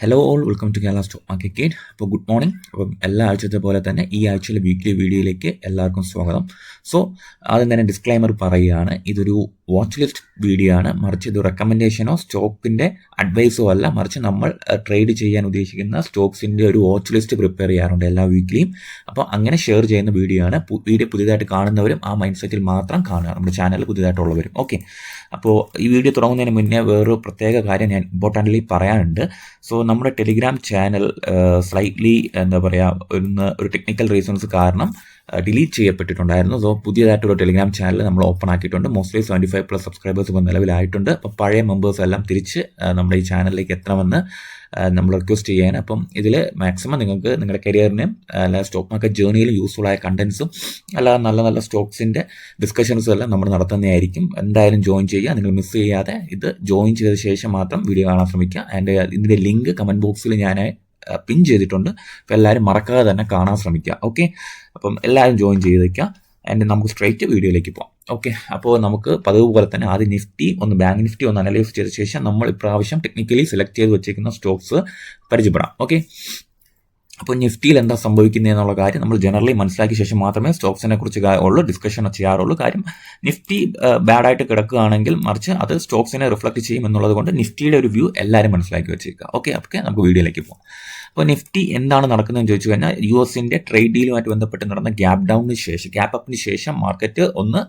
Hello all, welcome to Kerala stock market guide. അപ്പോൾ good morning. അപ്പം എല്ലാ ആഴ്ചത്തെ പോലെ തന്നെ ഈ ആഴ്ചയിലെ വീക്ക്ലി വീഡിയോയിലേക്ക് എല്ലാവർക്കും സ്വാഗതം. സോ ആദ്യം തന്നെ ഡിസ്ക്ലൈമർ പറയുകയാണ്, ഇതൊരു വാച്ച് ലിസ്റ്റ് വീഡിയോ ആണ്, മറിച്ച് ഇത് റെക്കമെൻഡേഷനോ സ്റ്റോക്കിൻ്റെ അഡ്വൈസോ അല്ല, മറിച്ച് നമ്മൾ ട്രേഡ് ചെയ്യാൻ ഉദ്ദേശിക്കുന്ന സ്റ്റോക്സിൻ്റെ ഒരു വാച്ച് ലിസ്റ്റ് പ്രിപ്പയർ ചെയ്യാറുണ്ട് എല്ലാ വീക്ക്ലിയും. അപ്പോൾ അങ്ങനെ ഷെയർ ചെയ്യുന്ന വീഡിയോ ആണ്. വീഡിയോ പുതിയതായിട്ട് കാണുന്നവരും ആ മൈൻഡ് സെറ്റിൽ മാത്രം കാണുക, നമ്മുടെ ചാനൽ പുതിയതായിട്ടുള്ളവരും. ഓക്കെ, അപ്പോൾ ഈ വീഡിയോ തുടങ്ങുന്നതിന് മുന്നേ വേറൊരു പ്രത്യേക കാര്യം ഞാൻ ഇമ്പോർട്ടൻ്റ്ലി പറയാനുണ്ട്. സോ നമ്മുടെ ടെലിഗ്രാം ചാനൽ സ്ലൈറ്റ്ലി ഒരു ടെക്നിക്കൽ റീസൺസ് കാരണം ഡിലീറ്റ് ചെയ്യപ്പെട്ടിട്ടുണ്ടായിരുന്നു. സോ പുതിയതായിട്ടൊരു ടെലിഗ്രാം ചാനൽ നമ്മൾ ഓപ്പൺ ആക്കിയിട്ടുണ്ട്. മോസ്റ്റ്ലി 75+ സബ്സ്ക്രൈബേഴ്സ് ഇപ്പോൾ നിലവിലായിട്ടുണ്ട്. അപ്പോൾ പഴയ മെമ്പേഴ്സ് എല്ലാം തിരിച്ച് നമ്മുടെ ഈ ചാനലിലേക്ക് എത്തണമെന്ന് നമ്മൾ റിക്വസ്റ്റ് ചെയ്യാൻ. അപ്പം ഇതിൽ മാക്സിമം നിങ്ങൾക്ക് നിങ്ങളുടെ കരിയറിനും അല്ല സ്റ്റോക്ക് മാർക്കറ്റ് ജേർണിയിൽ യൂസ്ഫുൾ ആയ കണ്ടൻസും അല്ലാതെ നല്ല നല്ല സ്റ്റോക്സിൻ്റെ ഡിസ്കഷൻസും എല്ലാം നമ്മൾ നടത്തുന്നതായിരിക്കും. എന്തായാലും ജോയിൻ ചെയ്യുക. നിങ്ങൾ മിസ് ചെയ്യാതെ ഇത് ജോയിൻ ചെയ്ത ശേഷം മാത്രം വീഡിയോ കാണാൻ ശ്രമിക്കുക. ആൻഡ് ഇതിൻ്റെ ലിങ്ക് കമൻറ്റ് ബോക്സിൽ ഞാൻ പിൻ ചെയ്തിട്ടുണ്ട്. അപ്പോൾ എല്ലാവരും മറക്കാതെ തന്നെ കാണാൻ ശ്രമിക്കുക. ഓക്കെ, അപ്പം എല്ലാവരും ജോയിൻ ചെയ്തേക്കുക. ആൻഡ് നമുക്ക് സ്ട്രൈറ്റ് വീഡിയോയിലേക്ക് പോകാം. ഓക്കെ, അപ്പോൾ നമുക്ക് പതിവ് പോലെ തന്നെ ആദ്യം ബാങ്ക് നിഫ്റ്റി ഒന്ന് അനലൈസ് ചെയ്ത ശേഷം നമ്മൾ ഇപ്രാവശ്യം ടെക്നിക്കലി സെലക്ട് ചെയ്ത് വെച്ചിരിക്കുന്ന സ്റ്റോക്സ് പരിചയപ്പെടാം. ഓക്കെ, അപ്പോൾ നിഫ്റ്റിയിൽ എന്താ സംഭവിക്കുന്നത് എന്നുള്ള കാര്യം നമ്മൾ ജനറലി മനസ്സിലാക്കിയ ശേഷം മാത്രമേ സ്റ്റോക്സിനെ കുറിച്ച് ഡിസ്കഷൻ ചെയ്യാറുള്ളൂ. കാര്യം നിഫ്റ്റി ബാഡായിട്ട് കിടക്കുകയാണെങ്കിൽ മറിച്ച് അത് സ്റ്റോക്സിനെ റിഫ്ലക്ട് ചെയ്യും എന്നുള്ളത് കൊണ്ട് നിഫ്റ്റിയുടെ ഒരു വ്യൂ എല്ലാവരും മനസ്സിലാക്കി വെച്ചേക്കുക. ഓക്കെ, നമുക്ക് വീഡിയോയിലേക്ക് പോകാം. അപ്പോൾ നിഫ്റ്റി എന്താണ് നടക്കുന്നതെന്ന് ചോദിച്ചു കഴിഞ്ഞാൽ, യുഎസിൻ്റെ ട്രേഡ് ഡീലുമായിട്ട് ബന്ധപ്പെട്ട് നടന്ന ഗ്യാപ്പ് അപ്പിന് ശേഷം മാർക്കറ്റ് ഒന്ന്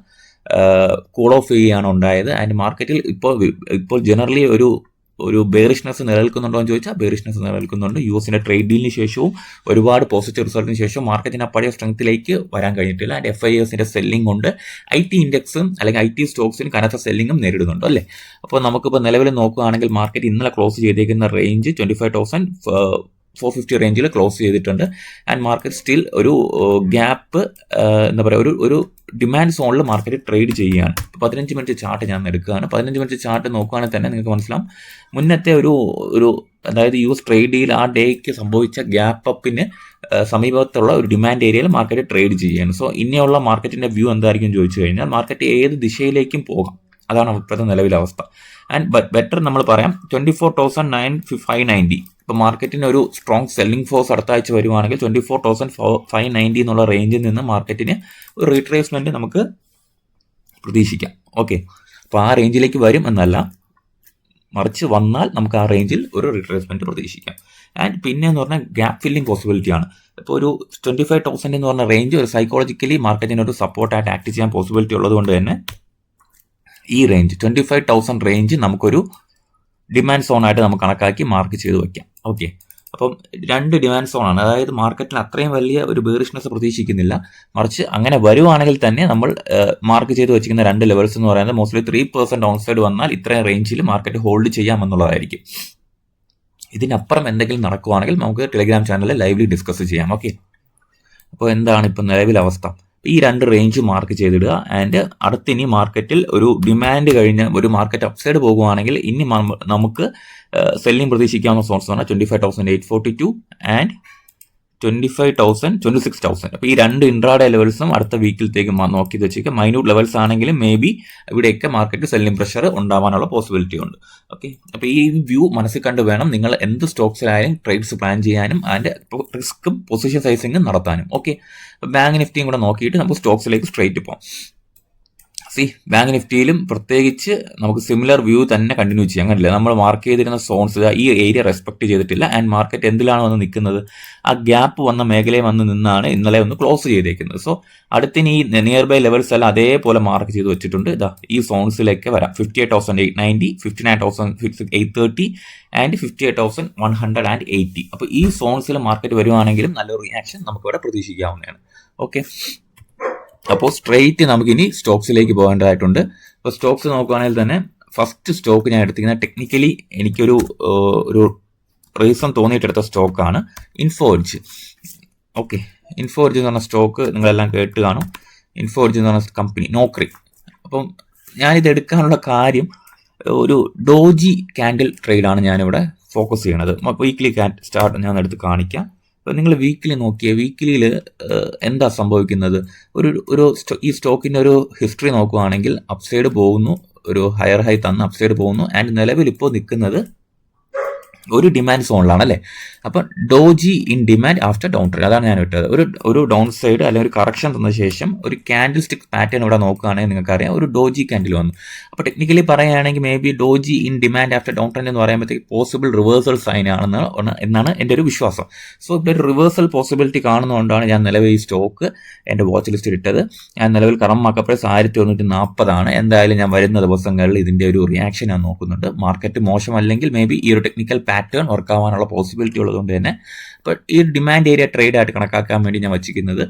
കൂൾ ഓഫ് ചെയ്യുകയാണ് ഉണ്ടായത്. ആൻഡ് മാർക്കറ്റിൽ ഇപ്പോൾ ജനറലി ഒരു ബെയറിഷ്നെസ് നിലനിൽക്കുന്നുണ്ടോ എന്ന് ചോദിച്ചാൽ ബെയറിഷ്നെസ് നിലനിൽക്കുന്നുണ്ട്. യുഎസിൻ്റെ ട്രേഡ് ഡീലിന് ശേഷവും ഒരുപാട് പോസിറ്റീവ് റിസൾട്ടിന് ശേഷം മാർക്കറ്റിന് പഴയ സ്ട്രെങ്ത്തിലേക്ക് വരാൻ കഴിഞ്ഞിട്ടില്ല. ആൻഡ് FISന്റെ സെല്ലിംഗ് കൊണ്ട് IT ഇൻഡെക്സും അല്ലെങ്കിൽ IT സ്റ്റോക്സിന് കനത്ത സെല്ലിങ്ങും നേരിടുന്നുണ്ട് അല്ലേ. അപ്പോൾ നമുക്കിപ്പോൾ നിലവിൽ നോക്കുകയാണെങ്കിൽ മാർക്കറ്റ് ഇന്നലെ ക്ലോസ് ചെയ്തേക്കുന്ന റേഞ്ച് 25,450 റേഞ്ചിൽ ക്ലോസ് ചെയ്തിട്ടുണ്ട്. ആൻഡ് മാർക്കറ്റ് സ്റ്റിൽ ഒരു ഗ്യാപ്പ് ഒരു ഡിമാൻഡ് സോണിൽ മാർക്കറ്റ് ട്രേഡ് ചെയ്യുകയാണ്. 15 മിനിറ്റ് ചാർട്ട് ഞാൻ എടുക്കുകയാണ്. 15 മിനിറ്റ് ചാർട്ട് നോക്കുകയാണെങ്കിൽ തന്നെ നിങ്ങൾക്ക് മനസ്സിലാവും, മുന്നത്തെ അതായത് യൂസ് ട്രേഡ് ഡീൽ ആ ഡേക്ക് സംഭവിച്ച ഗ്യാപ്പ് അപ്പിന് സമീപത്തുള്ള ഒരു ഡിമാൻഡ് ഏരിയയിൽ മാർക്കറ്റ് ട്രേഡ് ചെയ്യുകയാണ്. സോ ഇനിയുള്ള മാർക്കറ്റിൻ്റെ വ്യൂ എന്തായിരിക്കും ചോദിച്ചു കഴിഞ്ഞാൽ, മാർക്കറ്റ് ഏത് ദിശയിലേക്കും പോകാം, അതാണ് ഇപ്പോഴത്തെ നിലവിലെ അവസ്ഥ. ആൻഡ് ബെറ്റർ നമ്മൾ പറയാം 24,590. ഇപ്പോൾ മാർക്കറ്റിന് ഒരു സ്ട്രോങ് സെല്ലിംഗ് ഫോഴ്സ് അടുത്ത ആഴ്ച വരുവാണെങ്കിൽ 24,590 എന്നുള്ള റേഞ്ചിൽ നിന്ന് മാർക്കറ്റിന് ഒരു റീട്രേസ്മെൻറ്റ് നമുക്ക് പ്രതീക്ഷിക്കാം. ഓക്കെ, അപ്പോൾ ആ റേഞ്ചിലേക്ക് വരും എന്നല്ല, മറിച്ച് വന്നാൽ നമുക്ക് ആ റേഞ്ചിൽ ഒരു റീട്രേസ്മെൻറ്റ് പ്രതീക്ഷിക്കാം. ആൻഡ് പിന്നെ എന്ന് പറഞ്ഞാൽ ഗ്യാപ്പ് ഫില്ലിംഗ് പോസിബിലിറ്റിയാണ്. ഇപ്പോൾ ഒരു 25,000 എന്ന് പറഞ്ഞ റേഞ്ച് ഒരു സൈക്കോളജിക്കലി മാർക്കറ്റിന് ഒരു സപ്പോർട്ടായിട്ട് ആക്ട് ചെയ്യാൻ പോസിബിലിറ്റി ഉള്ളത് കൊണ്ട് തന്നെ ഈ റേഞ്ച് 25,000 റേഞ്ച് നമുക്കൊരു ഡിമാൻഡ് സോണായിട്ട് നമുക്ക് കണക്കാക്കി മാർക്ക് ചെയ്ത് വയ്ക്കാം. ഓക്കെ, അപ്പം രണ്ട് ഡിമാൻഡ് സോണാണ്. അതായത് മാർക്കറ്റിൽ അത്രയും വലിയ ഒരു ബെയറിഷ്നെസ് പ്രതീക്ഷിക്കുന്നില്ല, മറിച്ച് അങ്ങനെ വരുവാണെങ്കിൽ തന്നെ നമ്മൾ മാർക്ക് ചെയ്ത് വെച്ചിരിക്കുന്ന രണ്ട് ലെവൽസ് എന്ന് പറയുന്നത് മോസ്റ്റ്ലി 3% ഡൗൺ സൈഡ് വന്നാൽ ഇത്രയും റേഞ്ചിൽ മാർക്കറ്റ് ഹോൾഡ് ചെയ്യാമെന്നുള്ളതായിരിക്കും. ഇതിനപ്പുറം എന്തെങ്കിലും നടക്കുവാണെങ്കിൽ നമുക്ക് ടെലിഗ്രാം ചാനലിൽ ലൈവ്ലി ഡിസ്കസ് ചെയ്യാം. ഓക്കെ, അപ്പോൾ എന്താണ് ഇപ്പം നിലവിലെ അവസ്ഥ? ഈ രണ്ട് റേഞ്ച് മാർക്ക് ചെയ്തിടുക. ആൻഡ് അടുത്തിനി മാർക്കറ്റിൽ ഒരു ഡിമാൻഡ് കഴിഞ്ഞ് ഒരു മാർക്കറ്റ് അപ്സൈഡ് പോകുവാണെങ്കിൽ ഇനി നമുക്ക് സെല്ലിംഗ് പ്രതീക്ഷിക്കാവുന്ന സോൺസ് പറഞ്ഞാൽ 25,842 ആൻഡ് 26,000. അപ്പോൾ ഈ രണ്ട് ഇൻട്രാഡേ ലെവൽസും അടുത്ത വീക്കിലത്തേക്ക് നോക്കി വെച്ചേക്കുക. മൈന്യൂട്ട് ലെവൽസ് ആണെങ്കിലും മേ ബി ഇവിടെയൊക്കെ മാർക്കറ്റ് സെല്ലിംഗ് പ്രഷർ ഉണ്ടാവാനുള്ള പോസിബിലിറ്റി ഉണ്ട്. ഓക്കെ, അപ്പോൾ ഈ വ്യൂ മനസ്സിൽ കണ്ട് വേണം നിങ്ങൾ എന്ത് സ്റ്റോക്സിലായാലും ട്രേഡ്സ് പ്ലാൻ ചെയ്യാനും ആൻഡ് റിസ്ക്കും പൊസിഷൻ സൈസിങ്ങും നടത്താനും. ഓക്കെ, ബാങ്ക് നിഫ്റ്റിയും കൂടെ നോക്കിയിട്ട് നമുക്ക് സ്റ്റോക്സിലേക്ക് സ്ട്രേറ്റ് പോകാം. ബാങ്ക് നിഫ്റ്റിയിലും പ്രത്യേകിച്ച് നമുക്ക് സിമിലർ വ്യൂ തന്നെ കണ്ടിന്യൂ ചെയ്യാം. അങ്ങനെയല്ലേ, നമ്മൾ മാർക്ക് ചെയ്തിരുന്ന സോൺസ് ഈ ഏരിയ റെസ്പെക്ട് ചെയ്തിട്ടില്ല. ആൻഡ് മാർക്കറ്റ് എന്തിലാണ് വന്ന് നിൽക്കുന്നത്, ആ ഗ്യാപ്പ് വന്ന മേഖലയിൽ വന്ന് നിന്നാണ് ഇന്നലെ ഒന്ന് ക്ലോസ് ചെയ്തേക്കുന്നത്. സോ അടുത്തിന് ഈ നിയർ ബൈ ലെവൽസ് എല്ലാം അതേപോലെ മാർക്ക് ചെയ്ത് വെച്ചിട്ടുണ്ട്. ഈ സോൺസിലേക്ക് വരാം. 58,890, 59,830 ആൻഡ് 58,180. അപ്പോൾ ഈ സോൺസിൽ മാർക്കറ്റ് വരുവാണെങ്കിലും നല്ലൊരു റിയാക്ഷൻ നമുക്കിവിടെ പ്രതീക്ഷിക്കാവുന്നതാണ്. ഓക്കെ, അപ്പോൾ സ്ട്രെയിറ്റ് നമുക്കിനി സ്റ്റോക്സിലേക്ക് പോകേണ്ടതായിട്ടുണ്ട്. അപ്പോൾ സ്റ്റോക്സ് നോക്കുകയാണെങ്കിൽ തന്നെ ഫസ്റ്റ് സ്റ്റോക്ക് ഞാൻ എടുത്തിരിക്കുന്നത് ടെക്നിക്കലി എനിക്കൊരു റീസൺ തോന്നിയിട്ടെടുത്ത സ്റ്റോക്കാണ് ഇൻഫോർജ്. ഓക്കെ, ഇൻഫോർജ് എന്ന് പറഞ്ഞ സ്റ്റോക്ക് നിങ്ങളെല്ലാം കേട്ട് കാണും. ഇൻഫോർജ് എന്ന് പറഞ്ഞ കമ്പനി, നോക്രി. അപ്പം ഞാനിത് എടുക്കാനുള്ള കാര്യം, ഒരു ഡോജി ക്യാൻഡിൽ ട്രേഡാണ് ഞാനിവിടെ ഫോക്കസ് ചെയ്യണത്. വീക്ക്ലി സ്റ്റാർട്ട് ഞാൻ എടുത്ത് കാണിക്കാം. അപ്പോൾ നിങ്ങൾ വീക്കിലി നോക്കിയ വീക്കിലിയിൽ എന്താ സംഭവിക്കുന്നത്, ഈ സ്റ്റോക്കിൻ്റെ ഒരു ഹിസ്റ്ററി നോക്കുകയാണെങ്കിൽ അപ്സൈഡ് പോകുന്നു, ഒരു ഹയർ ഹൈ തന്ന് അപ്സൈഡ് പോകുന്നു. ആൻഡ് നിലവിൽ ഇപ്പോൾ നിൽക്കുന്നത് ഒരു ഡിമാൻഡ് സോണിലാണ് അല്ലേ. അപ്പം doji in demand after down trend, അതാണ് ഞാൻ ഇട്ടത്. ഒരു ഡൗൺ സൈഡ് അല്ലെങ്കിൽ ഒരു കറക്ഷൻ തന്ന ശേഷം ഒരു ക്യാൻഡിൽ സ്റ്റിക് പാറ്റേൺ ഇവിടെ നോക്കുകയാണെങ്കിൽ നിങ്ങൾക്കറിയാം ഒരു ഡോജി ക്യാൻഡിൽ വന്നു. അപ്പോൾ ടെക്നിക്കലി പറയുകയാണെങ്കിൽ may be doji in demand after down trend എന്ന് പറയുമ്പോഴത്തേക്ക് പോസിബിൾ റിവേഴ്സൽ സൈൻ എന്നാണ് എൻ്റെ ഒരു വിശ്വാസം. സോ ഇവിടെ ഒരു റിവേഴ്സൽ പോസിബിലിറ്റി കാണുന്നതുകൊണ്ടാണ് ഞാൻ നിലവിൽ ഈ സ്റ്റോക്ക് എൻ്റെ വാച്ച് ലിസ്റ്റിൽ ഇട്ടത്. ഞാൻ നിലവിൽ കറണ്ട് മാർക്കറ്റ് പ്രൈസ് 1140 എന്തായാലും ഞാൻ വരുന്ന ദിവസങ്ങളിൽ ഇതിൻ്റെ ഒരു റിയാക്ഷൻ ഞാൻ നോക്കുന്നുണ്ട്. മാർക്കറ്റ് മോശമല്ലെങ്കിൽ മേ ബി ഈ ഒരു ടെക്നിക്കൽ പാറ്റേൺ വർക്ക് ആവാനുള്ള പോസിബിലിറ്റി ഉള്ളതുകൊണ്ട് തന്നെ ബട്ട് ഈ ഡിമാൻഡ് ഏരിയ ട്രേഡ് ആയിട്ട് കണക്കാക്കാൻ വേണ്ടി ഞാൻ വച്ചിരിക്കുന്നത്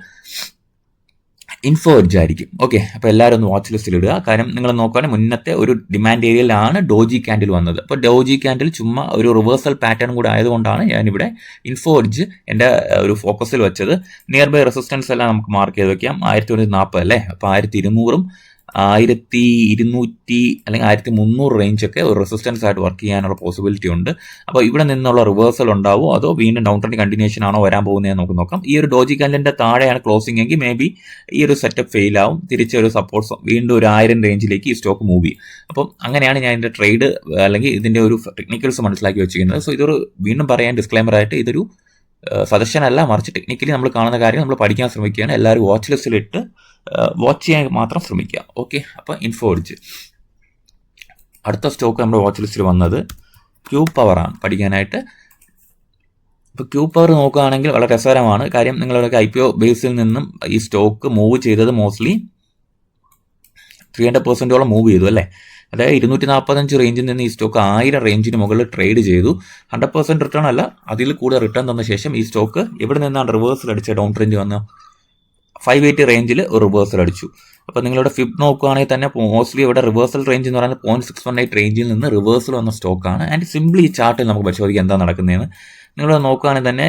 ഇൻഫോ എഡ്ജ് ആയിരിക്കും. ഓക്കെ, അപ്പോൾ എല്ലാവരും ഒന്ന് വാച്ച് ലിസ്റ്റിൽ ഇടുക. കാരണം നിങ്ങൾ നോക്കുകയാണെങ്കിൽ മുന്നത്തെ ഒരു ഡിമാൻഡ് ഏരിയയിലാണ് ഡോജി ക്യാൻഡിൽ വന്നത്. അപ്പോൾ ഡോജി ക്യാൻഡിൽ ചുമ്മാ ഒരു റിവേഴ്സൽ പാറ്റേൺ കൂടെ ആയതുകൊണ്ടാണ് ഞാനിവിടെ ഇൻഫോ എഡ്ജ് എൻ്റെ ഒരു ഫോക്കസിൽ വെച്ചത്. നിയർ ബൈ റെസിസ്റ്റൻസ് എല്ലാം നമുക്ക് മാർക്ക് ചെയ്ത് വെക്കാം. 1140 അല്ലേ, അപ്പോൾ 1200 1200 അല്ലെങ്കിൽ 1300 റേഞ്ചൊക്കെ ഒരു റെസിസ്റ്റൻസ് ആയിട്ട് വർക്ക് ചെയ്യാനുള്ള പോസിബിലിറ്റി ഉണ്ട്. അപ്പോൾ ഇവിടെ നിന്നുള്ള റിവേഴ്സൽ ഉണ്ടാവുമോ അതോ വീണ്ടും ഡൗൺ ട്രെൻഡ് കണ്ടിന്യൂഷൻ ആണോ വരാൻ പോകുന്നതെന്ന് നമുക്ക് നോക്കാം. ഈ ഒരു ഡോജി ക്യാൻഡിലിന്റെ താഴെയാണ് ക്ലോസിംഗ് എങ്കിൽ മേ ബി ഈ ഒരു സെറ്റപ്പ് ഫെയിൽ ആവും. തിരിച്ചൊരു സപ്പോർട്ട് വീണ്ടും ഒരു 1000 റേഞ്ചിലേക്ക് ഈ സ്റ്റോക്ക് മൂവ് ചെയ്യും. അപ്പം അങ്ങനെയാണ് ഞാൻ ഇതിന്റെ ട്രേഡ് അല്ലെങ്കിൽ ഇതിന്റെ ഒരു ടെക്നിക്കൽസ് മനസ്സിലാക്കി വെച്ചിരിക്കുന്നത്. സോ ഇതൊരു വീണ്ടും പറയാൻ ഡിസ്ക്ലൈമർ ആയിട്ട് ഇതൊരു സജഷൻ അല്ല, മറിച്ച് ടെക്നിക്കലി നമ്മൾ കാണുന്ന കാര്യം നമ്മൾ പഠിക്കാൻ ശ്രമിക്കുകയാണ്. എല്ലാവരും വാച്ച് ലിസ്റ്റിലിട്ട് വാച്ച് ചെയ്യാൻ മാത്രം ശ്രമിക്കുക. ഓക്കെ, അപ്പോൾ ഇൻഫോ എഡ്ജ്. അടുത്ത സ്റ്റോക്ക് നമ്മുടെ വാച്ച് ലിസ്റ്റിൽ വന്നത് ക്യൂ പവർ ആണ് പഠിക്കാനായിട്ട്. ഇപ്പോൾ ക്യൂ പവർ നോക്കുകയാണെങ്കിൽ വളരെ രസകരമാണ്. കാര്യം നിങ്ങളുടെ IPO ബേസിൽ നിന്നും ഈ സ്റ്റോക്ക് മൂവ് ചെയ്തത് മോസ്റ്റ്ലി 300% മൂവ് ചെയ്തു അല്ലേ. അതായത് 245 റേഞ്ചിൽ നിന്ന് ഈ സ്റ്റോക്ക് 1000 റേഞ്ചിന് മുകളിൽ ട്രേഡ് ചെയ്തു. 100% റിട്ടേൺ അല്ല, അതിൽ കൂടെ റിട്ടേൺ തന്ന ശേഷം ഈ സ്റ്റോക്ക് എവിടെ നിന്നാണ് റിവേഴ്സൽ അടിച്ച ഡൗൺ ട്രെൻഡ് വന്ന 580 റേഞ്ചിൽ ഒരു റിവേഴ്സൽ അടിച്ചു. അപ്പോൾ നിങ്ങളുടെ ഫിബ് നോക്കുകയാണെങ്കിൽ തന്നെ മോസ്റ്റ്ലി ഇവിടെ റിവേഴ്സൽ റേഞ്ച് എന്ന് പറയുന്നത് 0.618 റേഞ്ചിൽ നിന്ന് റിവേഴ്സൽ വന്ന സ്റ്റോക്കാണ്. ആൻഡ് സിംപ്ലി ഈ ചാർട്ടിൽ നമുക്ക് പരിശോധിക്കാം എന്താ നടക്കുന്നതെന്ന്. നിങ്ങൾ നോക്കുകയാണെങ്കിൽ തന്നെ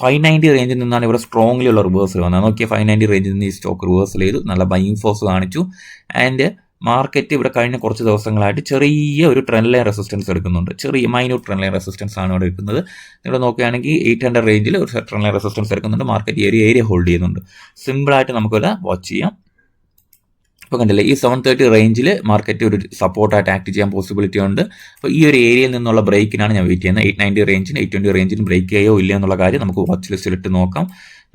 590 റേഞ്ചിൽ നിന്നാണ് ഇവിടെ സ്ട്രോങ്ലി ഉള്ള റിവേഴ്സൽ വന്നത്. നോക്കിയാൽ 590 റേഞ്ചിൽ നിന്ന് ഈ സ്റ്റോക്ക് റിവേഴ്സൽ ചെയ്തു, നല്ല ബൈയിങ് ഫോഴ്സ് കാണിച്ചു. ആൻഡ് മാർക്കറ്റ് ഇവിടെ കഴിഞ്ഞ കുറച്ച് ദിവസങ്ങളായിട്ട് ചെറിയ ഒരു ട്രെൻഡ് ലൈൻ റെസിസ്റ്റൻസ് എടുക്കുന്നുണ്ട്. ചെറിയ മൈന്യൂട്ട് ട്രെൻഡ് ലൈൻ റെസിസ്റ്റൻസ് ആണ് ഇവിടെ എടുക്കുന്നത്. നിങ്ങൾ നോക്കുകയാണെങ്കിൽ 800 റേഞ്ചിൽ ഒരു ട്രെൻഡ് ലൈൻ റെസിസ്റ്റൻസ് എടുക്കുന്നുണ്ട്. മാർക്കറ്റ് ഏരിയ ഹോൾഡ് ചെയ്യുന്നുണ്ട്. സിമ്പിളായിട്ട് നമുക്കിവിടെ വാച്ച് ചെയ്യാം. ഇപ്പോൾ കണ്ടില്ലേ, ഈ 730 റേഞ്ചിൽ മാർക്കറ്റ് ഒരു സപ്പോർട്ടായിട്ട് ആക്ട് ചെയ്യാൻ പോസിബിലിറ്റി ഉണ്ട്. അപ്പോൾ ഈ ഒരു ഏരിയയിൽ നിന്നുള്ള ബ്രേക്കിനാണ് ഞാൻ വെയിറ്റ് ചെയ്യുന്നത്. 890 റേഞ്ചിന് 820 റേഞ്ചിന് ബ്രേക്ക് ചെയ്യോ ഇല്ല എന്നുള്ള കാര്യം നമുക്ക് വാച്ച് ലിസ്റ്റിൽ ഇട്ട് നോക്കാം.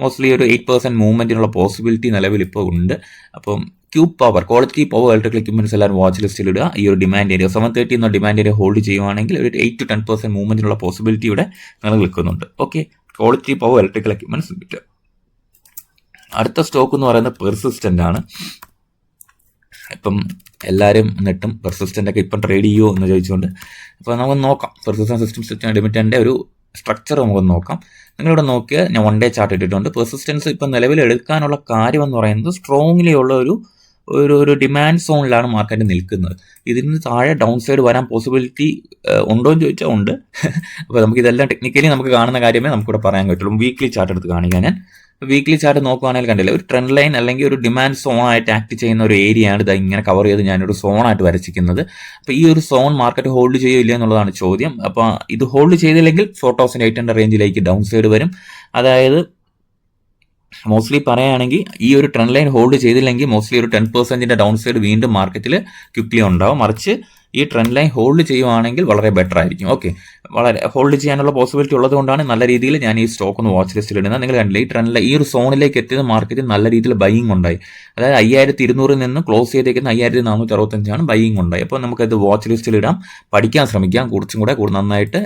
മോസ്റ്റ്ലി ഒരു 8% മൂവ്മെന്റിനുള്ള പോസിബിലിറ്റി നിലവിൽ ഇപ്പോൾ ഉണ്ട്. അപ്പം Q power, quality power electrical equipments എല്ലാവരും വാച്ച് ലിസ്റ്റിൽ ഇടുക. ഈ ഒരു ഡിമാൻഡ് ഏരിയ 730 എന്ന ഡിമാൻഡ് ഏരിയ ഹോൾഡ് ചെയ്യുവാണെങ്കിൽ ഒരു 8 to 10% മൂവ്മെന്റിനുള്ള പോസിബിലിറ്റി ഇവിടെ നിലനിൽക്കുന്നുണ്ട്. Okay, quality power electrical equipments കിട്ടുക. അടുത്ത സ്റ്റോക്ക് എന്ന് പറയുന്നത് പെർസിസ്റ്റന്റ് ആണ്. ഇപ്പം എല്ലാവരും എന്നിട്ടും പെർസിസ്റ്റന്റ് ഒക്കെ ഇപ്പം ട്രേഡ് ചെയ്യുമോ എന്ന് ചോദിച്ചുകൊണ്ട് അപ്പോൾ നമുക്ക് നോക്കാം. പെർസിസ്റ്റന്റ് സിസ്റ്റം ലിമിറ്റഡിന്റെ ഒരു സ്ട്രക്ചർ നമുക്ക് നോക്കാം. നിങ്ങളിവിടെ നോക്കിയാൽ ഞാൻ 1 ഡേ ചാർട്ട് ഇട്ടിട്ടുണ്ട്. പെർസിസ്റ്റൻസ് ഇപ്പം നിലവിൽ എടുക്കാനുള്ള കാര്യം എന്ന് പറയുന്നത് സ്ട്രോങ്ലി ഉള്ള ഒരു ഡിമാൻഡ് സോണിലാണ് മാർക്കറ്റ് നിൽക്കുന്നത്. ഇതിന് താഴെ ഡൗൺ സൈഡ് വരാൻ പോസിബിലിറ്റി ഉണ്ടോ എന്ന് ചോദിച്ചാൽ ഉണ്ട്. അപ്പോൾ നമുക്ക് ഇതെല്ലാം ടെക്നിക്കലി നമുക്ക് കാണുന്ന കാര്യമേ നമുക്കിവിടെ പറയാൻ പറ്റുള്ളൂ. വീക്ക്ലി ചാർട്ട് എടുത്ത് കാണിക്കാൻ ഞാൻ വീക്ക്ലി ചാർട്ട് നോക്കുകയാണെങ്കിൽ കണ്ടില്ല, ഒരു ട്രെൻഡ് ലൈൻ അല്ലെങ്കിൽ ഒരു ഡിമാൻഡ് സോൺ ആയിട്ട് ആക്ട് ചെയ്യുന്ന ഒരു ഏരിയയാണ് ഇത് ഇങ്ങനെ കവർ ചെയ്ത് ഞാനൊരു സോണായിട്ട് വരച്ചിരിക്കുന്നത്. അപ്പോൾ ഈ ഒരു സോൺ മാർക്കറ്റ് ഹോൾഡ് ചെയ്യില്ല എന്നുള്ളതാണ് ചോദ്യം. അപ്പോൾ ഇത് ഹോൾഡ് ചെയ്തില്ലെങ്കിൽ 4800 റേഞ്ചിലേക്ക് ഡൗൺ സൈഡ് വരും. അതായത് മോസ്റ്റ്ലി പറയുകയാണെങ്കിൽ ഈ ഒരു ട്രെൻഡ് ലൈൻ ഹോൾഡ് ചെയ്തില്ലെങ്കിൽ മോസ്റ്റ്ലി ഒരു 10% ഡൗൺ സൈഡ് വീണ്ടും മാർക്കറ്റിൽ ക്വിക്ലി ഉണ്ടാവും. മറിച്ച് ഈ ട്രെൻഡ് ലൈൻ ഹോൾഡ് ചെയ്യുവാണെങ്കിൽ വളരെ ബെറ്റർ ആയിരിക്കും. ഓക്കെ, വളരെ ഹോൾഡ് ചെയ്യാനുള്ള പോസിബിലിറ്റി ഉള്ളത് കൊണ്ടാണ് നല്ല രീതിയിൽ ഞാൻ ഈ സ്റ്റോക്ക് ഒന്ന് വാച്ച് ലിസ്റ്റിൽ ഇടുന്നത്. നിങ്ങൾ കണ്ടില്ല, ഈ ട്രെൻഡ് ലൈൻ ഈ ഒരു സോണിലേക്ക് എത്തിയത് മാർക്കറ്റിൽ നല്ല രീതിയിൽ ബൈയിങ് ഉണ്ടായി. അതായത് 5200 നിന്ന് ക്ലോസ് ചെയ്തേക്കുന്ന 5465 ബൈയിങ് ഉണ്ടായി. അപ്പോൾ നമുക്കത് വാച്ച് ലിസ്റ്റിൽ ഇടാം, പഠിക്കാൻ ശ്രമിക്കാം കുറച്ചും കൂടെ നന്നായിട്ട്.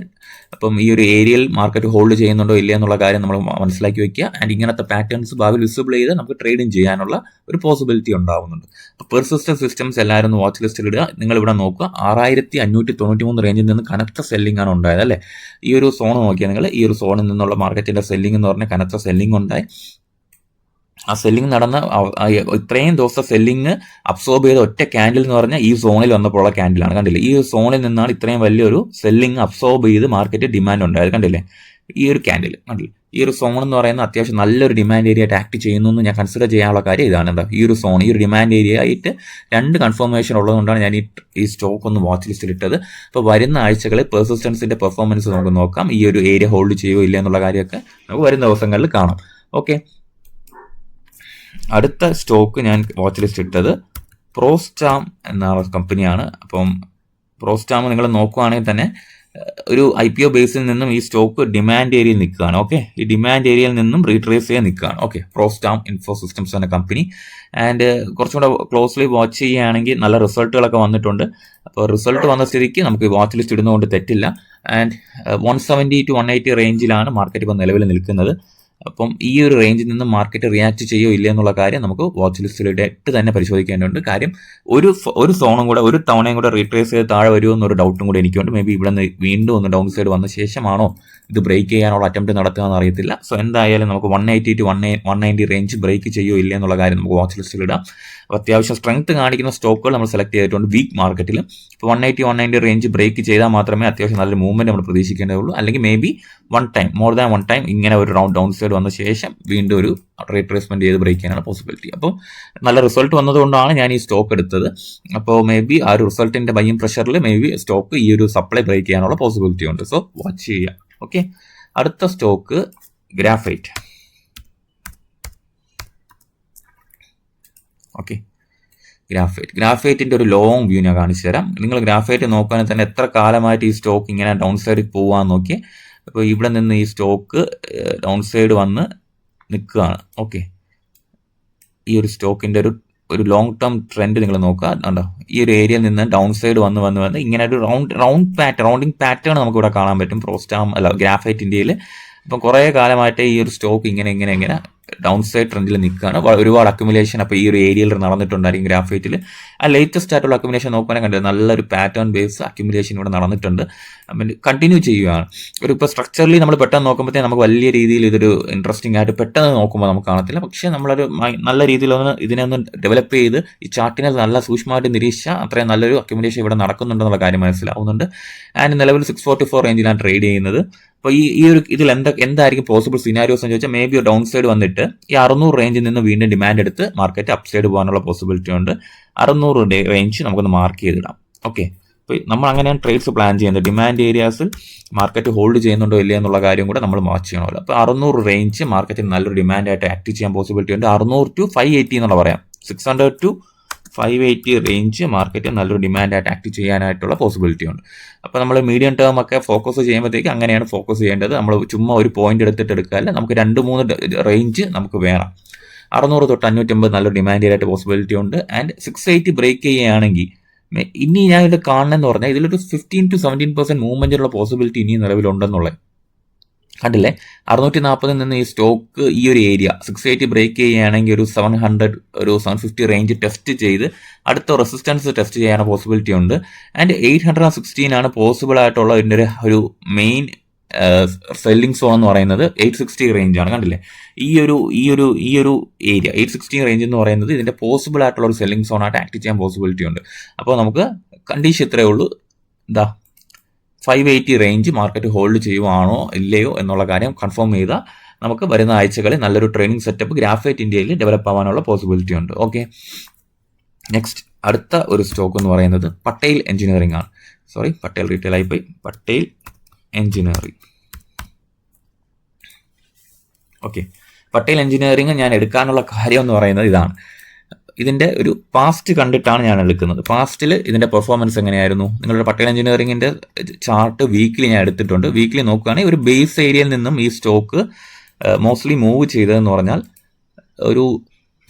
അപ്പം ഈ ഒരു ഏരിയയിൽ മാർക്കറ്റ് ഹോൾഡ് ചെയ്യുന്നുണ്ടോ ഇല്ല എന്നുള്ള കാര്യം നമ്മൾ മനസ്സിലാക്കി വെക്കുക. ആൻഡ് ഇങ്ങനത്തെ പാറ്റേൺസ് ഭാവിയിൽ വിസിബിൾ ചെയ്ത് നമുക്ക് ട്രേഡിങ് ചെയ്യാനുള്ള ഒരു പോസിബിലിറ്റി ഉണ്ടാവുന്നുണ്ട്. അപ്പോൾ പെർസിസ്റ്റന്റ് സിസ്റ്റംസ് എല്ലാവരും വാച്ച് ലിസ്റ്റിൽ ഇടുക. നിങ്ങൾ ഇവിടെ നോക്കുക, 6593 റേഞ്ചിൽ നിന്ന് കനത്ത സെല്ലിംഗ് ആണ് ഉണ്ടായത് അല്ലേ. ഈ ഒരു സോൺ നോക്കിയാൽ നിങ്ങൾ, ഈ ഒരു സോണിൽ നിന്നുള്ള മാർക്കറ്റിന്റെ സെല്ലിംഗ് എന്ന് പറഞ്ഞാൽ കനത്ത സെല്ലിംഗ് ഉണ്ടായി. ആ സെല്ലിംഗ് നടന്ന ഇത്രയും ദിവസത്തെ സെല്ലിംഗ് അബ്സോർബ് ചെയ്ത ഒറ്റ ക്യാൻഡിൽ എന്ന് പറഞ്ഞാൽ ഈ സോണിൽ വന്നപ്പോഴുള്ള ക്യാൻഡിലാണ്. കണ്ടില്ലേ, ഈ സോണിൽ നിന്നാണ് ഇത്രയും വലിയൊരു സെല്ലിംഗ് അബ്സോർബ് ചെയ്ത് മാർക്കറ്റ് ഡിമാൻഡ് ഉണ്ടായത്. കണ്ടില്ലേ, ഈ ഒരു ക്യാൻഡിൽ കണ്ടില്ലേ, ഈ ഒരു സോൺ എന്ന് പറയുന്നത് അത്യാവശ്യം നല്ലൊരു ഡിമാൻഡ് ഏരിയ ആയിട്ട് ആക്ട് ചെയ്യുന്നു എന്ന് ഞാൻ കൺസിഡർ ചെയ്യാനുള്ള കാര്യം ഇതാണ്. എന്താ, ഈ ഒരു സോൺ, ഈ ഒരു ഡിമാൻഡ് ഏരിയ ആയിട്ട് 2 കൺഫർമേഷൻ ഉള്ളതുകൊണ്ടാണ് ഞാൻ ഈ സ്റ്റോക്ക് ഒന്ന് വാച്ച് ലിസ്റ്റിൽ ഇട്ടത്. അപ്പോൾ വരുന്ന ആഴ്ചകളിൽ പെർസിസ്റ്റൻസിന്റെ പെർഫോമൻസ് നമുക്ക് നോക്കാം. ഈ ഒരു ഏരിയ ഹോൾഡ് ചെയ്യുമോ ഇല്ല എന്നുള്ള കാര്യമൊക്കെ നമുക്ക് വരുന്ന ദിവസങ്ങളിൽ കാണാം. ഓക്കെ, അടുത്ത സ്റ്റോക്ക് ഞാൻ വാച്ച് ലിസ്റ്റ് ഇട്ടത് പ്രോസ്റ്റാം എന്ന കമ്പനിയാണ്. അപ്പം പ്രോസ്റ്റാം നിങ്ങൾ നോക്കുകയാണെങ്കിൽ തന്നെ ഒരു IPO ബേസിൽ നിന്നും ഈ സ്റ്റോക്ക് ഡിമാൻഡ് ഏരിയയിൽ നിൽക്കുകയാണ്. ഓക്കെ, ഈ ഡിമാൻഡ് ഏരിയയിൽ നിന്നും റീട്രേസ് ചെയ്യാൻ നിൽക്കുകയാണ്. ഓക്കെ, പ്രോസ്റ്റാം ഇൻഫോ സിസ്റ്റംസ് എന്ന കമ്പനി. ആൻഡ് കുറച്ചും കൂടെ ക്ലോസ്ലി വാച്ച് ചെയ്യുകയാണെങ്കിൽ നല്ല റിസൾട്ടുകളൊക്കെ വന്നിട്ടുണ്ട്. അപ്പോൾ റിസൾട്ട് വന്ന സ്ഥിതിക്ക് നമുക്ക് വാച്ച് ലിസ്റ്റ് ഇടുന്നതുകൊണ്ട് തെറ്റില്ല. ആൻഡ് 170 to 180 റേഞ്ചിലാണ് മാർക്കറ്റ് ഇപ്പോൾ നിലവിൽ നിൽക്കുന്നത്. അപ്പം ഈ ഒരു റേഞ്ചിൽ നിന്ന് മാർക്കറ്റ് റിയാക്ട് ചെയ്യോ ഇല്ല എന്നുള്ള കാര്യം നമുക്ക് വാച്ച് ലിസ്റ്റിലിട്ട് തന്നെ പരിശോധിക്കേണ്ടതുണ്ട്. കാര്യം ഒരു സോണും കൂടെ ഒരു തവണയും കൂടെ റീട്രേസ് ചെയ്ത് താഴെ വരുമോ എന്നൊരു ഡൗട്ടും കൂടെ എനിക്കുണ്ട്. മേ ബി ഇവിടെ നിന്ന് വീണ്ടും ഒന്ന് ഡൗൺ സൈഡ് വന്ന ശേഷമാണോ ഇത് ബ്രേക്ക് ചെയ്യാനുള്ള അറ്റംപ്റ്റ് നടത്തുക എന്ന് അറിയത്തില്ല. സോ എന്തായാലും നമുക്ക് 180 to 190 റേഞ്ച് ബ്രേക്ക് ചെയ്യോ ഇല്ല എന്നുള്ള കാര്യം നമുക്ക് വാച്ച് ലിസ്റ്റിൽ ഇടാം. അപ്പോൾ അത്യാവശ്യം സ്ട്രെങ്ത് കാണിക്കുന്ന സ്റ്റോക്കുകൾ നമ്മൾ സെലക്ട് ചെയ്തിട്ടുണ്ട് വീക്ക് മാർക്കറ്റിൽ. ഇപ്പോൾ 180 190 റേഞ്ച് ബ്രേക്ക് ചെയ്താൽ മാത്രമേ അത്യാവശ്യം നല്ലൊരു മൂവ്മെന്റ് നമ്മൾ പ്രതീക്ഷിക്കേണ്ടതുള്ളൂ. അല്ലെങ്കിൽ may be more than one time ഇങ്ങനെ ഒരു റൗണ്ട് ഡൗൺ സൈഡ് വന്ന ശേഷം വീണ്ടും ഒരു റീട്രേസ്മെന്റ് ചെയ്ത് ബ്രേക്ക് ചെയ്യാനുള്ള പോസിബിലിറ്റി. അപ്പോൾ നല്ല റിസൾട്ട് വന്നതുകൊണ്ടാണ് ഞാൻ ഈ സ്റ്റോക്ക് എടുത്തത്. അപ്പോൾ മേ ബി ആ ഒരു റിസൾട്ടിന്റെ ബൈയിങ് പ്രഷറിൽ മേ ബി സ്റ്റോക്ക് ഈ ഒരു സപ്ലൈ ബ്രേക്ക് ചെയ്യാനുള്ള പോസിബിലിറ്റി ഉണ്ട്. സോ വാച്ച് ചെയ്യുക. ഓക്കെ, അടുത്ത സ്റ്റോക്ക് ഗ്രാഫൈറ്റ്. ഓക്കെ, ഗ്രാഫൈറ്റിന്റെ ഒരു ലോങ് വ്യൂ ഞാൻ കാണിച്ചു തരാം. നിങ്ങൾ ഗ്രാഫൈറ്റ് നോക്കുകയാണെങ്കിൽ തന്നെ എത്ര കാലമായിട്ട് ഈ സ്റ്റോക്ക് ഇങ്ങനെ ഡൗൺ സൈഡിൽ പോകാൻ നോക്കി. അപ്പോൾ ഇവിടെ നിന്ന് ഈ സ്റ്റോക്ക് ഡൗൺ സൈഡ് വന്ന് നിൽക്കുകയാണ്. ഓക്കെ, ഈ ഒരു സ്റ്റോക്കിന്റെ ഒരു ലോങ് ടേം ട്രെൻഡ് നിങ്ങൾ നോക്കുക. കണ്ടോ, ഈ ഒരു ഏരിയയിൽ നിന്ന് ഡൗൺ സൈഡ് വന്ന് ഇങ്ങനെ ഒരു റൗണ്ടിങ് പാറ്റേൺ നമുക്ക് ഇവിടെ കാണാൻ പറ്റും ഗ്രാഫൈറ്റ് ഇന്ത്യയിൽ. അപ്പം കുറേ കാലമായിട്ട് ഈ ഒരു സ്റ്റോക്ക് ഇങ്ങനെ ഡൗൺ സൈഡ് ട്രെൻഡിൽ നിൽക്കുകയാണ്. ഒരുപാട് അക്യുമുലേഷൻ അപ്പോൾ ഈ ഒരു ഏരിയയിൽ നടന്നിട്ടുണ്ടായിരിക്കും ഗ്രാഫൈറ്റിൽ. ആ ലേറ്റസ്റ്റ് ആയിട്ടുള്ള അക്യുമുലേഷൻ നോക്കുകയാണെങ്കിൽ കണ്ടത് നല്ലൊരു പാറ്റേൺ ബേസ് അക്യുമുലേഷൻ ഇവിടെ നടന്നിട്ടുണ്ട്. കണ്ടിന്യൂ ചെയ്യുകയാണ്. ഇപ്പോൾ സ്ട്രക്ചറലി നമ്മൾ പെട്ടെന്ന് നോക്കുമ്പോഴത്തേക്ക് നമുക്ക് വലിയ രീതിയിൽ ഇതൊരു ഇൻട്രസ്റ്റിംഗ് ആയിട്ട് പെട്ടെന്ന് നോക്കുമ്പോൾ നമുക്ക് കാണത്തില്ല. പക്ഷേ നമ്മളൊരു നല്ല രീതിയിലൊന്ന് ഇതിനെ ഡെവലപ്പ് ചെയ്ത് ഈ ചാർട്ടിനെ നല്ല സൂക്ഷ്മമായിട്ട് നിരീക്ഷിച്ചാൽ അത്രയും നല്ലൊരു അക്യുമുലേഷൻ ഇവിടെ നടക്കുന്നുണ്ടെന്നുള്ള കാര്യം മനസ്സിലാവുന്നുണ്ട്. ആൻഡ് നിലവിൽ 644 റേഞ്ചിലാണ് ട്രേഡ് ചെയ്യുന്നത്. അപ്പോൾ ഇതിൽ എന്തായിരിക്കും പോസിബിൾ സിനാരിയോസ് എന്ന് ചോദിച്ചാൽ മേ ബി ഡൗൺ സൈഡ് വന്നിട്ട് ഈ 600 റേഞ്ചിൽ നിന്ന് വീണ്ടും ഡിമാൻഡ് എടുത്ത് മാർക്കറ്റ് അപ്പ് സൈഡ് പോകാനുള്ള പോസിബിലിറ്റി ഉണ്ട്. 600 റേഞ്ച് നമുക്കൊന്ന് മാർക്ക് ചെയ്തിടാം. ഓക്കെ, അപ്പോൾ നമ്മൾ അങ്ങനെയാണ് ട്രേഡ്സ് പ്ലാൻ ചെയ്യുന്നത്. ഡിമാൻഡ് ഏരിയാസിൽ മാർക്കറ്റ് ഹോൾഡ് ചെയ്യുന്നുണ്ടോ ഇല്ല എന്നുള്ള കാര്യം കൂടെ നമ്മൾ വാച്ച് ചെയ്യണമല്ലോ. അപ്പോൾ 600 റേഞ്ച് മാർക്കറ്റിൽ നല്ലൊരു ഡിമാൻഡായിട്ട് ആക്റ്റീവ് ചെയ്യാൻ പോസിബിലിറ്റി ഉണ്ട്. 600 to 580 എന്നുള്ള പറയാം. 600 to 580 റേഞ്ച് മാർക്കറ്റ് നല്ലൊരു ഡിമാൻഡായിട്ട് ആക്റ്റീവ് ചെയ്യാനായിട്ടുള്ള പോസിബിലിറ്റി ഉണ്ട്. അപ്പോൾ നമ്മൾ മീഡിയം ടേം ഒക്കെ ഫോക്കസ് ചെയ്യുമ്പോഴത്തേക്ക് അങ്ങനെയാണ് ഫോക്കസ് ചെയ്യേണ്ടത്. നമ്മൾ ചുമ്മാ ഒരു പോയിന്റ് എടുക്കാല്ല, നമുക്ക് 2-3 റേഞ്ച് നമുക്ക് വേണം. 600 തൊട്ട് 550 നല്ലൊരു ഡിമാൻഡ് ആയിട്ട് പോസിബിലിറ്റി ഉണ്ട്. ആൻഡ് 680 ബ്രേക്ക് ചെയ്യുകയാണെങ്കിൽ ഇനി ഞാൻ ഇത് കാണണമെന്ന് പറഞ്ഞാൽ ഇതിലൊരു 15 to 17% മൂവ്മെന്റിനുള്ള പോസിബിലിറ്റി ഇനി നിലവിലുണ്ടെന്നുള്ളത് കണ്ടില്ലേ. 640 നിന്ന് ഈ സ്റ്റോക്ക് ഈ ഒരു ഏരിയ 680 ബ്രേക്ക് ചെയ്യുകയാണെങ്കിൽ ഒരു 700 ഒരു 750 റേഞ്ച് ടെസ്റ്റ് ചെയ്ത് അടുത്ത റെസിസ്റ്റൻസ് ടെസ്റ്റ് ചെയ്യാനുള്ള പോസിബിലിറ്റി ഉണ്ട്. ആൻഡ് 816 ആണ് പോസിബിൾ ആയിട്ടുള്ള ഇതിൻ്റെ ഒരു മെയിൻ സെല്ലിംഗ് സോൺ എന്ന് പറയുന്നത് 860 റേഞ്ചാണ്. കണ്ടില്ലേ, ഈ ഒരു ഏരിയ 860 റേഞ്ച് എന്ന് പറയുന്നത് ഇതിന്റെ പോസിബിൾ ആയിട്ടുള്ള ഒരു സെല്ലിംഗ് സോൺ ആയിട്ട് ആക്ട് ചെയ്യാൻ പോസിബിലിറ്റി ഉണ്ട്. അപ്പോൾ നമുക്ക് കണ്ടീഷൻ ഇത്രയേ ഉള്ളൂ. 580 റേഞ്ച് മാർക്കറ്റ് ഹോൾഡ് ചെയ്യുവാണോ ഇല്ലയോ എന്നുള്ള കാര്യം കൺഫേം ചെയ്താൽ നമുക്ക് വരുന്ന ആഴ്ചകളിൽ നല്ലൊരു ട്രെയിനിങ് സെറ്റപ്പ് ഗ്രാഫൈറ്റ് ഇന്ത്യയിൽ ഡെവലപ്പ് ആവാനുള്ള പോസിബിലിറ്റി ഉണ്ട്. ഓക്കെ, നെക്സ്റ്റ് അടുത്ത ഒരു സ്റ്റോക്ക് എന്ന് പറയുന്നത് പട്ടേൽ എഞ്ചിനീയറിംഗ് ആണ്. പട്ടേൽ റീറ്റെയിൽ ആയി പോയി. Patel engineering. Okay, Patel engineering ഞാൻ എടുക്കാനുള്ള കാര്യം എന്ന് പറയുന്നത് ഇതാണ്. ഇതിന്റെ ഒരു പാസ്റ്റ് കണ്ടിട്ടാണ് ഞാൻ എടുക്കുന്നത്. പാസ്റ്റിൽ ഇതിന്റെ പെർഫോമൻസ് എങ്ങനെയായിരുന്നു? നിങ്ങളുടെ പട്ടേൽ എഞ്ചിനീയറിംഗിന്റെ ചാർട്ട് വീക്കിലി ഞാൻ എടുത്തിട്ടുണ്ട്. വീക്കിലി നോക്കുകയാണെങ്കിൽ ഒരു ബേസ് ഏരിയയിൽ നിന്നും ഈ സ്റ്റോക്ക് മോസ്റ്റ്ലി മൂവ് ചെയ്തതെന്ന് പറഞ്ഞാൽ ഒരു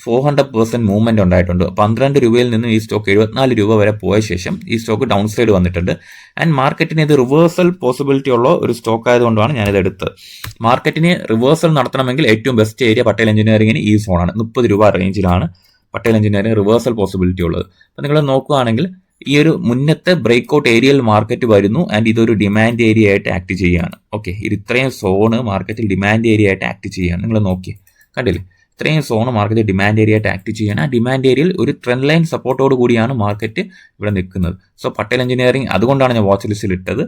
400% മൂവ്മെന്റ് ഉണ്ടായിട്ടുണ്ട്. 12 രൂപയിൽ നിന്നും ഈ സ്റ്റോക്ക് 74 രൂപ വരെ പോയ ശേഷം ഈ സ്റ്റോക്ക് ഡൗൺ സൈഡ് വന്നിട്ടുണ്ട്. ആൻഡ് മാർക്കറ്റിന് ഇത് റിവേഴ്സൽ പോസിബിലിറ്റി ഉള്ള ഒരു സ്റ്റോക്ക് ആയതുകൊണ്ടാണ് ഞാനിത് എടുത്തത്. മാർക്കറ്റിന് റിവേഴ്സൽ നടത്തണമെങ്കിൽ ഏറ്റവും ബെസ്റ്റ് ഏരിയ പട്ടേൽ എഞ്ചിനീയറിംഗിന് ഈ സോണാണ്. 30 രൂപ റേഞ്ചിലാണ് പട്ടേൽ എഞ്ചിനീയറിംഗ് റിവേഴ്സൽ പോസിബിലിറ്റി ഉള്ളത്. അപ്പോൾ നിങ്ങൾ നോക്കുകയാണെങ്കിൽ ഈ ഒരു മുന്നത്തെ ബ്രേക്ക്ഔട്ട് ഏരിയയിൽ മാർക്കറ്റ് വരുന്നു. ആൻഡ് ഇതൊരു ഡിമാൻഡ് ഏരിയ ആയിട്ട് ആക്ട് ചെയ്യുകയാണ്. ഓക്കെ, ഇത് ഇത്രയും സോണ് മാർക്കറ്റിൽ ഡിമാൻഡ് ഏരിയ ആയിട്ട് ആക്ട് ചെയ്യുകയാണ്. നിങ്ങൾ നോക്കി കണ്ടില്ലേ, ഇത്രയും സോണ് മാർക്കറ്റ് ഡിമാൻഡ് ഏരിയ ആയിട്ട് ആക്ട് ചെയ്യാണ്. ആ ഡിമാൻഡ് ഏരിയയിൽ ഒരു ട്രെൻഡ് ലൈൻ സപ്പോർട്ടോട് കൂടിയാണ് മാർക്കറ്റ് ഇവിടെ നിൽക്കുന്നത്. സോ പട്ടേൽ എഞ്ചിനീയറിംഗ് അതുകൊണ്ടാണ് ഞാൻ വാച്ച് ലിസ്റ്റിൽ ഇട്ടത്.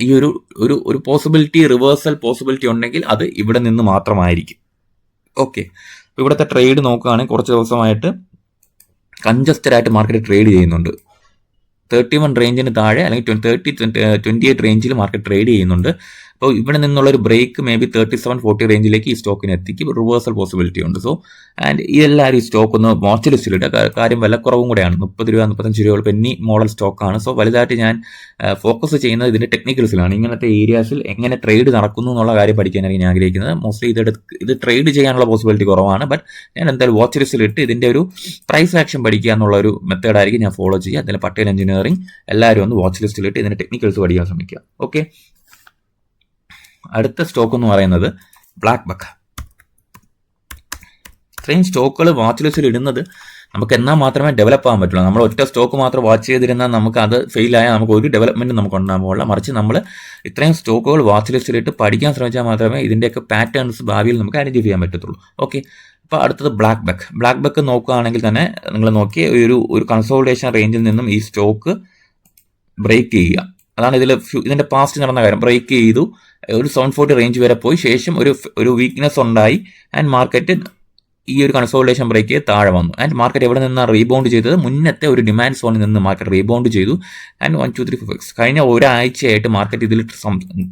ഈ ഒരു പോസിബിലിറ്റി റിവേഴ്സൽ പോസിബിലിറ്റി ഉണ്ടെങ്കിൽ അത് ഇവിടെ നിന്ന് മാത്രമായിരിക്കും. ഓക്കെ, ഇവിടുത്തെ ട്രേഡ് നോക്കുകയാണെങ്കിൽ കുറച്ച് ദിവസമായിട്ട് കൺജസ്റ്റഡ് ആയിട്ട് മാർക്കറ്റ് ട്രേഡ് ചെയ്യുന്നുണ്ട്. 31 റേഞ്ചിന് താഴെ അല്ലെങ്കിൽ 28 റേഞ്ചിൽ മാർക്കറ്റ് ട്രേഡ് ചെയ്യുന്നുണ്ട്. അപ്പോൾ ഇവിടെ നിന്നുള്ളൊരു ബ്രേക്ക് മേ ബി 37-40 റേഞ്ചിലേക്ക് ഈ സ്റ്റോക്കിനെ എത്തിക്കും, റിവേഴ്സൽ പോസിബിലിറ്റി ഉണ്ട്. സോ ആൻഡ് ഈ എല്ലാവരും ഈ സ്റ്റോക്ക് ഒന്ന് വാച്ച് ലിസ്റ്റിലിട്ട്, കാര്യം വിലക്കുറവും കൂടെയാണ്, 30 രൂപ 35 രൂപ പെന്നി മോഡൽ സ്റ്റോക്കാണ്. സോ വലുതായിട്ട് ഞാൻ ഫോക്കസ് ചെയ്യുന്നത് ഇതിൻ്റെ ടെക്നിക്കൽസിലാണ്. ഇങ്ങനത്തെ ഏരിയാസിൽ എങ്ങനെ ട്രേഡ് നടക്കുന്നു എന്നുള്ള കാര്യം പഠിക്കാനായിരിക്കും ഞാൻ ആഗ്രഹിക്കുന്നത്. മോസ്റ്റ്ലി ഇത് ട്രേഡ് ചെയ്യാനുള്ള പോസിബിലിറ്റി കുറവാണ്. ബട്ട് ഞാൻ എന്തായാലും വാച്ച് ലിസ്റ്റിലിട്ട് ഇതിൻ്റെ ഒരു പ്രൈസ് ആക്ഷൻ പഠിക്കുക എന്നുള്ള ഒരു മെത്തേഡായിരിക്കും ഞാൻ ഫോളോ ചെയ്യുക. അതിൽ പട്ടേൽ എഞ്ചിനീയറിംഗ് എല്ലാവരും ഒന്ന് വാച്ച് ലിസ്റ്റിലിട്ട് ഇതിൻ്റെ ടെക്നിക്കൽസ് പഠിക്കാൻ ശ്രമിക്കുക. ഓക്കെ, അടുത്ത സ്റ്റോക്ക് എന്ന് പറയുന്നത് ബ്ലാക്ക് ബക്ക്. ഇത്രയും സ്റ്റോക്കുകൾ വാച്ച് ലിസ്റ്റിൽ ഇടുന്നത് നമുക്ക് എന്നാൽ മാത്രമേ ഡെവലപ്പ് ആകാൻ പറ്റുള്ളൂ. നമ്മൾ ഒറ്റ സ്റ്റോക്ക് മാത്രം വാച്ച് ചെയ്തിരുന്നാൽ നമുക്ക് അത് ഫെയിലായാൽ നമുക്ക് ഒരു ഡെവലപ്മെൻറ്റ് നമുക്ക് ഉണ്ടാകാൻ പോകില്ല. മറിച്ച് നമ്മൾ ഇത്രയും സ്റ്റോക്കുകൾ വാച്ച് ലിസ്റ്റിലിട്ട് പഠിക്കാൻ ശ്രമിച്ചാൽ മാത്രമേ ഇതിൻ്റെയൊക്കെ പാറ്റേൺസ് ഭാവിയിൽ നമുക്ക് ഐഡൻറ്റിഫൈ ചെയ്യാൻ പറ്റത്തുള്ളൂ. ഓക്കെ, അപ്പോൾ അടുത്തത് ബ്ലാക്ക് ബക്ക്. ബ്ലാക്ക് ബക്ക് നോക്കുകയാണെങ്കിൽ തന്നെ നിങ്ങൾ നോക്കി ഒരു കൺസോൾട്ടേഷൻ റേഞ്ചിൽ നിന്നും ഈ സ്റ്റോക്ക് ബ്രേക്ക് ചെയ്യുക. അതാണ് ഇതിൻ്റെ പാസ്റ്റ് നടന്ന കാര്യം. ബ്രേക്ക് ചെയ്തു, ഒരു 740 റേഞ്ച് വരെ പോയി, ശേഷം ഒരു വീക്ക്നെസ് ഉണ്ടായി ആൻഡ് മാർക്കറ്റ് ഈ ഒരു കൺസോൾട്ടേഷൻ ബ്രേക്ക് ചെയ്ത് താഴെ വന്നു. ആൻഡ് മാർക്കറ്റ് എവിടെ നിന്നാണ് റീബൗണ്ട് ചെയ്തത്? മുന്നത്തെ ഒരു ഡിമാൻഡ് സോണിൽ നിന്ന് മാർക്കറ്റ് റീബൗണ്ട് ചെയ്തു. ആൻഡ് 1 2 3 4 5 കഴിഞ്ഞ ഒരാഴ്ചയായിട്ട് മാർക്കറ്റ് ഇതിൽ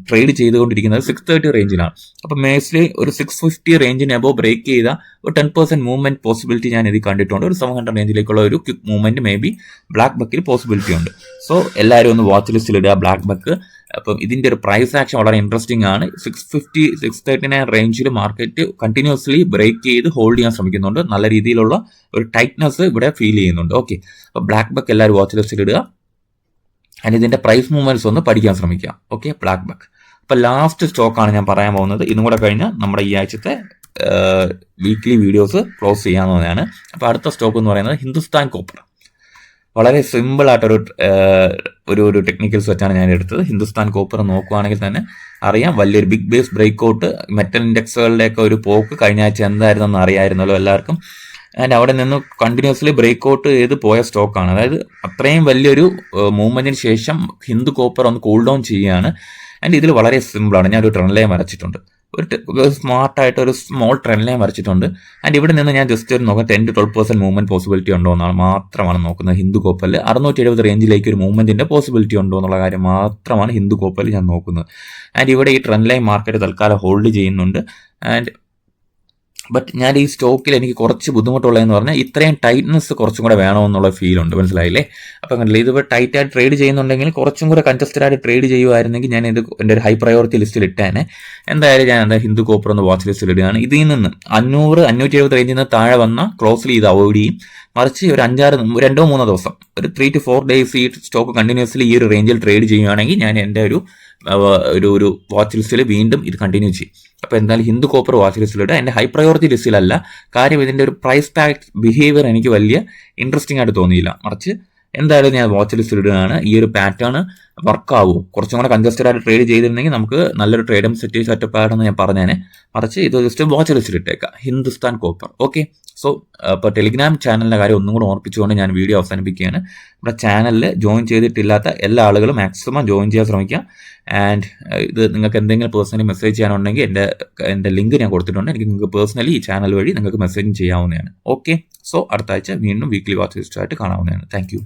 ട്രേഡ് ചെയ്തുകൊണ്ടിരിക്കുന്നത് 630 റേഞ്ചിലാണ്. അപ്പോൾ മേസ്ലി ഒരു 650 റേഞ്ചിന് എബോ ബ്രേക്ക് ചെയ്ത ഒരു 10% മൂവ്മെന്റ് പോസിബിലിറ്റി ഞാൻ ഇതിൽ കണ്ടിട്ടുണ്ട്. ഒരു 700 റേഞ്ചിലേക്കുള്ള ഒരു quick movement maybe black ബക്കിൽ പോസിബിലിറ്റി ഉണ്ട്. സോ എല്ലാവരും ഒന്ന് വാച്ച് ലിസ്റ്റിൽ ഇടുക ബ്ലാക്ക് ബക്ക്. അപ്പം ഇതിൻ്റെ ഒരു പ്രൈസ് ആക്ഷൻ വളരെ ഇൻട്രസ്റ്റിംഗ് ആണ്. 650 639 റേഞ്ചിൽ മാർക്കറ്റ് കണ്ടിന്യൂസ്ലി ബ്രേക്ക് ചെയ്ത് ഹോൾഡ് ചെയ്യാൻ ശ്രമിക്കുന്നുണ്ട്. നല്ല രീതിയിലുള്ള ഒരു ടൈറ്റ്നസ് ഇവിടെ ഫീൽ ചെയ്യുന്നുണ്ട്. ഓക്കെ, അപ്പോൾ ബ്ലാക്ക് ബക്ക് എല്ലാവരും വാച്ച് ലിസ്റ്റിൽ ഇടുക. ആൻഡ് ഇതിൻ്റെ പ്രൈസ് മൂവ്മെന്റ്സ് ഒന്ന് പഠിക്കാൻ ശ്രമിക്കുക. Okay, black buck. അപ്പോൾ ലാസ്റ്റ് സ്റ്റോക്കാണ് ഞാൻ പറയാൻ പോകുന്നത്. ഇതും കൂടെ കഴിഞ്ഞാൽ നമ്മുടെ ഈ ആഴ്ചത്തെ വീക്ക്ലി വീഡിയോസ് ക്ലോസ് ചെയ്യാവുന്നതാണ്. അപ്പോൾ അടുത്ത സ്റ്റോക്ക് എന്ന് പറയുന്നത് ഹിന്ദുസ്ഥാൻ കോപ്പർ. വളരെ സിമ്പിളായിട്ടൊരു ഒരു ടെക്നിക്കൽസ് വെച്ചാണ് ഞാൻ എടുത്തത്. ഹിന്ദുസ്ഥാൻ കോപ്പർ നോക്കുകയാണെങ്കിൽ തന്നെ അറിയാം, വലിയൊരു ബിഗ് ബേസ് ബ്രേക്ക്ഔട്ട്, മെറ്റൽ ഇൻഡെക്സുകളുടെയൊക്കെ ഒരു പോക്ക് കഴിഞ്ഞ ആഴ്ച എന്തായിരുന്നെന്ന് അറിയാമായിരുന്നല്ലോ എല്ലാവർക്കും. ആൻഡ് അവിടെ നിന്ന് കണ്ടിന്യൂസ്ലി ബ്രേക്ക്ഔട്ട് ചെയ്ത് പോയ സ്റ്റോക്കാണ്. അതായത് അത്രയും വലിയൊരു മൂവ്മെന്റിന് ശേഷം ഹിന്ദു കോപ്പർ ഒന്ന് കൂൾ ഡൗൺ ചെയ്യുകയാണ്. ആൻഡ് ഇതിൽ വളരെ സിമ്പിളാണ്. ഞാനൊരു ട്രെൻഡ് ലൈൻ വരച്ചിട്ടുണ്ട്, ഒരു സ്മാർട്ടായിട്ട് ഒരു സ്മോൾ ട്രെൻഡ് ലൈൻ വരച്ചിട്ടുണ്ട്. ആൻഡ് ഇവിടെ നിന്ന് ഞാൻ ജസ്റ്റ് ഒരു നോക്കാം 10-12% മൂവ്മെന്റ് പോസിബിലിറ്റി ഉണ്ടോ എന്നാണ് മാത്രമാണ് നോക്കുന്നത്. ഹിന്ദു കോപ്പറിൽ 670 റേഞ്ചിലേക്ക് ഒരു മൂവ്മെന്റിന്റെ പോസിബിലിറ്റി ഉണ്ടോ എന്നുള്ള കാര്യം മാത്രമാണ് ഹിന്ദു കോപ്പറിൽ ഞാൻ നോക്കുന്നത്. ആൻഡ് ഇവിടെ ഈ ട്രെൻഡ് ലൈൻ മാർക്കറ്റ് തൽക്കാലം ഹോൾഡ് ചെയ്യുന്നുണ്ട്. ആൻഡ് ബട്ട് ഞാൻ ഈ സ്റ്റോക്കിൽ എനിക്ക് കുറച്ച് ബുദ്ധിമുട്ടുള്ളതെന്ന് പറഞ്ഞാൽ ഇത്രയും ടൈറ്റ്നസ് കുറച്ചും കൂടെ വേണമെന്നുള്ള ഫീൽ ഉണ്ട്. മനസ്സിലായില്ലേ? അപ്പം കണ്ടില്ലേ, ഇതിപ്പോൾ ടൈറ്റായിട്ട് ട്രേഡ് ചെയ്യുന്നുണ്ടെങ്കിൽ കുറച്ചും കൂടെ കൺജസ്റ്റഡ് ആയിട്ട് ട്രേഡ് ചെയ്യുമായിരുന്നെങ്കിൽ ഞാൻ ഇത് എൻ്റെ ഒരു ഹൈ പ്രയോറിറ്റി ലിസ്റ്റിൽ ഇട്ടേനെ. എന്തായാലും ഞാൻ എന്താ ഹിന്ദു കോപ്പർ ഒന്ന് വാച്ച് ലിസ്റ്റിൽ ഇടുകയാണ്. ഇതിൽ നിന്ന് 500-570 റേഞ്ചിൽ നിന്ന് താഴെ വന്ന ക്ലോസ്ലി ഇത് അവോയ്ഡ് ചെയ്യും. മറിച്ച് ഒരു 2-3 ദിവസം, ഒരു 3 to 4 days ഈ സ്റ്റോക്ക് കണ്ടിന്യൂസ്ലി ഈ ഒരു റേഞ്ചിൽ ട്രേഡ് ചെയ്യുകയാണെങ്കിൽ ഞാൻ എൻ്റെ ഒരു വാച്ച് ലിസ്റ്റിൽ വീണ്ടും ഇത് കണ്ടിന്യൂ ചെയ്യും. അപ്പോൾ എന്തായാലും ഹിന്ദു കോപ്പർ വാച്ച് ലിസ്റ്റിലിട്ട് എൻ്റെ ഹൈ പ്രയോറിറ്റി ലിസ്റ്റിലല്ല. കാര്യം ഇതിൻ്റെ ഒരു പ്രൈസ് ടാഗ് ബിഹേവിയർ എനിക്ക് വലിയ ഇൻട്രസ്റ്റിംഗ് ആയിട്ട് തോന്നിയില്ല. മറിച്ച് എന്തായാലും ഞാൻ വാച്ച് ലിസ്റ്റിൽ ഇടുകയാണ്. ഈ ഒരു പാറ്റേൺ വർക്കാവുമോ, കുറച്ചും കൂടെ കൺജസ്റ്റഡ് ആയിട്ട് ട്രേഡ് ചെയ്തിരുന്നെങ്കിൽ നമുക്ക് നല്ലൊരു ട്രേഡും സെറ്റപ്പ് ആയിട്ടെന്ന് ഞാൻ പറഞ്ഞേനെ. മറിച്ച് ഇത് ജസ്റ്റ് വാച്ച് ലിസ്റ്റിൽ ഇട്ടേക്കാം, ഹിന്ദുസ്ഥാൻ കോപ്പർ. ഓക്കെ, സോ ഇപ്പോൾ ടെലിഗ്രാം ചാനലിൻ്റെ കാര്യം ഒന്നും കൂടെ ഓർപ്പിച്ചുകൊണ്ട് ഞാൻ വീഡിയോ അവസാനിപ്പിക്കുകയാണ്. നമ്മുടെ ചാനലിൽ ജോയിൻ ചെയ്തിട്ടില്ലാത്ത എല്ലാ ആളുകളും മാക്സിമം ജോയിൻ ചെയ്യാൻ ശ്രമിക്കുക. ആൻഡ് ഇത് നിങ്ങൾക്ക് എന്തെങ്കിലും പേഴ്സണലി മെസ്സേജ് ചെയ്യാനുണ്ടെങ്കിൽ എൻ്റെ ലിങ്ക് ഞാൻ കൊടുത്തിട്ടുണ്ട്. നിങ്ങൾക്ക് പേഴ്സണലി ഈ ചാനൽ വഴി നിങ്ങൾക്ക് മെസ്സേജ് ചെയ്യാവുന്നതാണ്. ഓക്കെ, സോ അടുത്ത ആഴ്ച വീണ്ടും വീക്ക്ലി വാച്ച് ലിസ്റ്റായിട്ട് കാണാവുന്നതാണ്. Thank you.